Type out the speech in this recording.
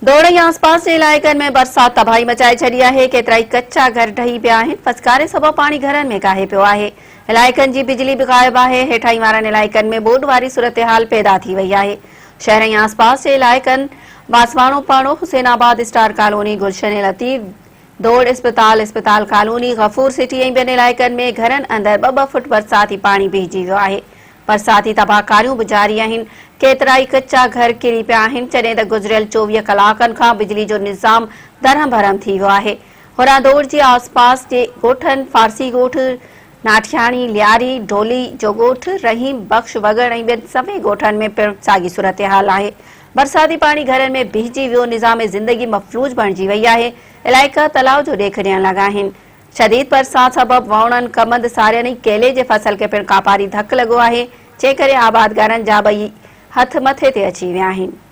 दौड़ ऐं आसपास जे इलाइक़नि में बरसात तबाही मचाए छॾी आहे। केतिरा ई कच्चा घर ढही पिया आहिनि। फसकारे सबबु पाणी घरनि में काहे पियो आहे। इलाइक़नि जी बिजली बि ग़ाइब आहे। हेठाई वारनि इलाइक़नि में ॿोॾि वारी सूरतहाल पैदा थी वई आहे। शहर ऐं आसपास जे इलाइक़नि बांसवाड़ो पाड़ो, हुसैनाबाद, स्टार कॉलोनी, गुलशन लतीफ, दौड़ इस्पताल कॉलोनी, गफूर सिटी ऐं ॿियनि इलाइक़नि में घरनि अंदरि 2-2 फुट बरसाती पाणी बीहजी वियो आहे। बरसाती तबाहकारियूं बि जारी आहिनि। केतिरा ई कच्चा घर किरी पिया आहिनि, जॾहिं त गुज़िरियल 24 कलाकनि खां बिजली जो निज़ाम दरहम भरम थी वियो आहे। होरां दौड़ जे आसपास जे ॻोठनि फारसी ॻोठ, नाठियाणी, लियारी, ढोली जो ॻोठ, रहीम बख़्श वगड़ ऐं ॿियनि सभई ॻोठनि में पिणु साॻी सूरतहाल आहे। बरसाती पाणी घरनि में बीहजी वियो, निज़ाम ज़िंदगी मफ़लूज बणिजी वई आहे। इलाइक़ा तलाउ जो ॾेख ॾियण लॻा आहिनि। शदीद बरसात सबबु वणनि, कमंद, सारियनि ऐं केले जे फसल खे पिणु कापारी धकु लॻो आहे, जंहिं करे आबादगारनि जा ॿई हथ मथे ते अची विया आहिनि।